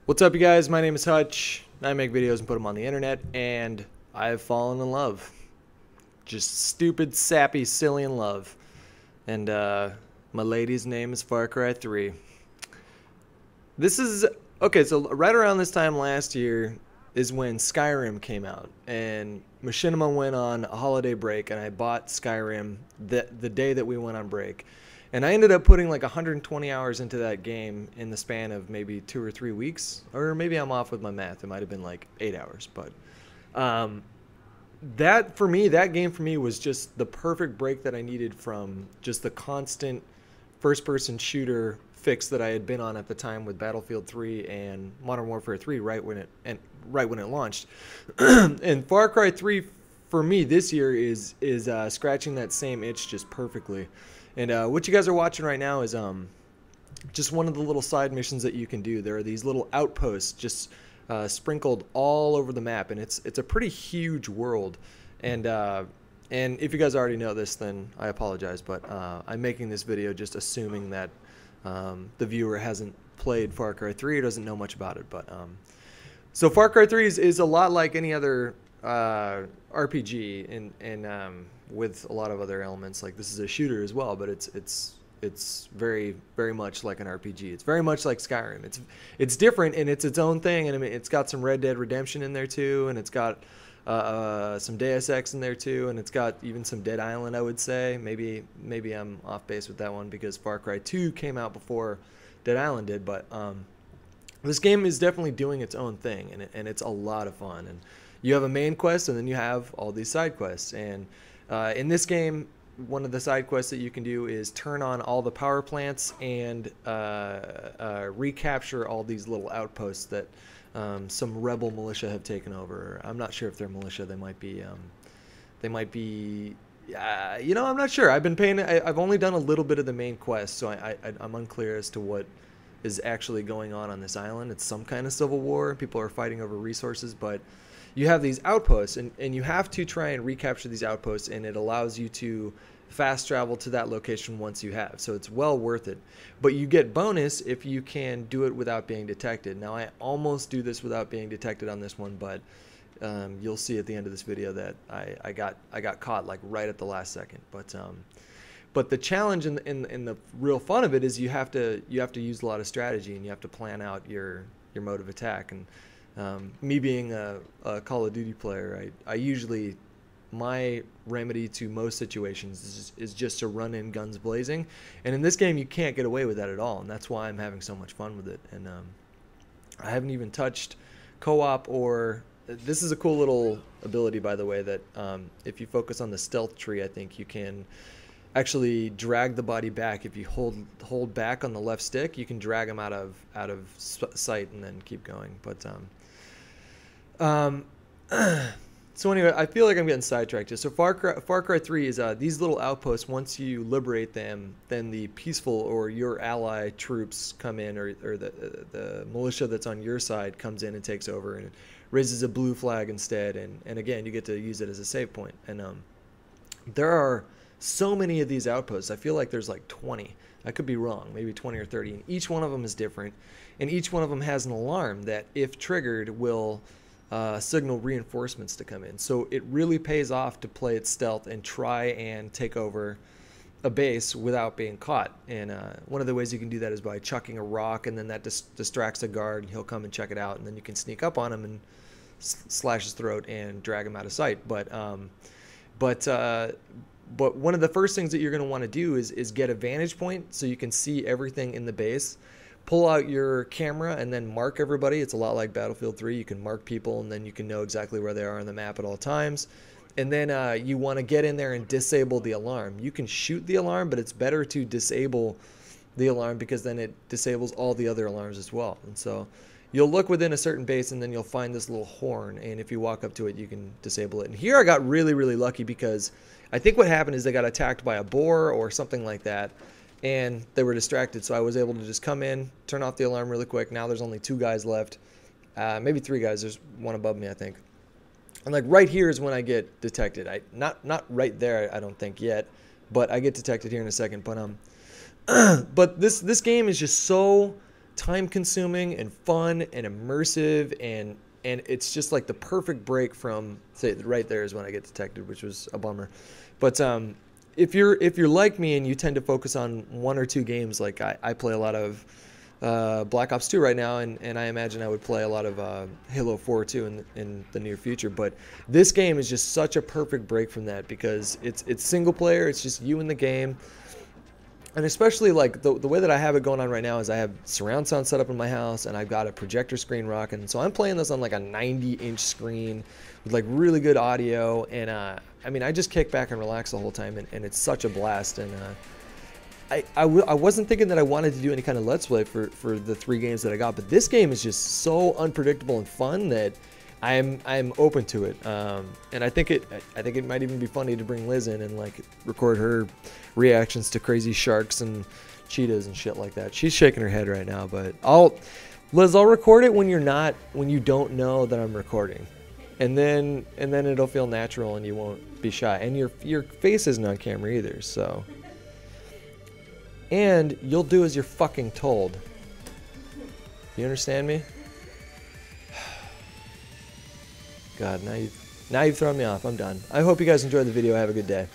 What's up, you guys? My name is Hutch. I make videos and put them on the internet, and I have fallen in love. Just stupid, sappy, silly in love. And my lady's name is Far Cry 3. This is okay. So right around this time last year is when Skyrim came out, and Machinima went on a holiday break, and I bought Skyrim the day that we went on break. And I ended up putting like 120 hours into that game in the span of maybe 2 or 3 weeks. Or maybe I'm off with my math. It might have been like 8 hours. But that game for me was just the perfect break that I needed from just the constant first-person shooter fix that I had been on at the time with Battlefield 3 and Modern Warfare 3 right when it launched. And Far Cry 3 for me this year is scratching that same itch just perfectly. And what you guys are watching right now is just one of the little side missions that you can do. There are these little outposts just sprinkled all over the map, and it's a pretty huge world. And if you guys already know this, then I apologize, but I'm making this video just assuming that the viewer hasn't played Far Cry 3 or doesn't know much about it. But so Far Cry 3 is a lot like any other RPG, and with a lot of other elements. Like, this is a shooter as well, but it's very, very much like an RPG. It's very much like Skyrim. It's different, and it's its own thing. And I mean, it's got some Red Dead Redemption in there too, and it's got some Deus Ex in there too, and it's got even some Dead Island, I would say. Maybe I'm off base with that one because Far Cry 2 came out before Dead Island did, but this game is definitely doing its own thing, and it's a lot of fun. And you have a main quest, and then you have all these side quests. And in this game, one of the side quests that you can do is turn on all the power plants and recapture all these little outposts that some rebel militia have taken over. I'm not sure if they're militia. They might be. You know, I'm not sure. I've only done a little bit of the main quest, so I'm unclear as to what is actually going on this island. It's some kind of civil war. People are fighting over resources, but you have these outposts, and you have to try and recapture these outposts, and it allows you to fast travel to that location once you have. So it's well worth it. But you get bonus if you can do it without being detected. Now, I almost do this without being detected on this one, but you'll see at the end of this video that I got caught like right at the last second. But the challenge and the real fun of it is you have to use a lot of strategy, and you have to plan out your mode of attack. And me being a Call of Duty player, I usually, my remedy to most situations is just to run in guns blazing. And in this game, you can't get away with that at all, and that's why I'm having so much fun with it. And I haven't even touched co-op or... This is a cool little ability, by the way, that if you focus on the stealth tree, I think you can actually drag the body back. If you hold back on the left stick, you can drag them out of sight and then keep going. But so anyway, I feel like I'm getting sidetracked here. So Far Cry 3 is these little outposts. Once you liberate them, then the peaceful or your ally troops come in, or the militia that's on your side comes in and takes over and raises a blue flag instead. And again, you get to use it as a save point. And there are so many of these outposts. I feel like there's like 20. I could be wrong, maybe 20 or 30. And each one of them is different, and each one of them has an alarm that, if triggered, will signal reinforcements to come in. So it really pays off to play it stealth and try and take over a base without being caught. And one of the ways you can do that is by chucking a rock, and then that distracts a guard, and he'll come and check it out, and then you can sneak up on him and slash his throat and drag him out of sight. But one of the first things that you're going to want to do is get a vantage point so you can see everything in the base. Pull out your camera and then mark everybody. It's a lot like Battlefield 3. You can mark people, and then you can know exactly where they are on the map at all times. And then you want to get in there and disable the alarm. You can shoot the alarm, but it's better to disable the alarm, because then it disables all the other alarms as well. And so you'll look within a certain base, and then you'll find this little horn, and if you walk up to it, you can disable it. And here I got really, really lucky, because I think what happened is they got attacked by a boar or something like that, and they were distracted. So I was able to just come in, turn off the alarm really quick. Now there's only 2 guys left, maybe 3 guys. There's one above me, I think. And like right here is when I get detected. Not right there, I don't think yet, but I get detected here in a second. But this game is just so time consuming and fun and immersive, and it's just like the perfect break from, say, right there is when I get detected, which was a bummer. But if you're like me and you tend to focus on one or two games, like I play a lot of Black Ops 2 right now, and I imagine I would play a lot of Halo 4 too in the near future. But this game is just such a perfect break from that, because it's single player, it's just you in the game. And especially like the way that I have it going on right now is I have surround sound set up in my house, and I've got a projector screen rocking. So I'm playing this on like a 90-inch screen with like really good audio, and I mean, I just kick back and relax the whole time, and it's such a blast. And I wasn't thinking that I wanted to do any kind of Let's Play for the 3 games that I got, but this game is just so unpredictable and fun that I'm open to it. And I think it might even be funny to bring Liz in and like record her reactions to crazy sharks and cheetahs and shit like that. She's shaking her head right now, but I'll record it when you don't know that I'm recording. And then it'll feel natural and you won't be shy. And your face isn't on camera either, so. And you'll do as you're fucking told. You understand me? God, now you've thrown me off. I'm done. I hope you guys enjoyed the video. Have a good day.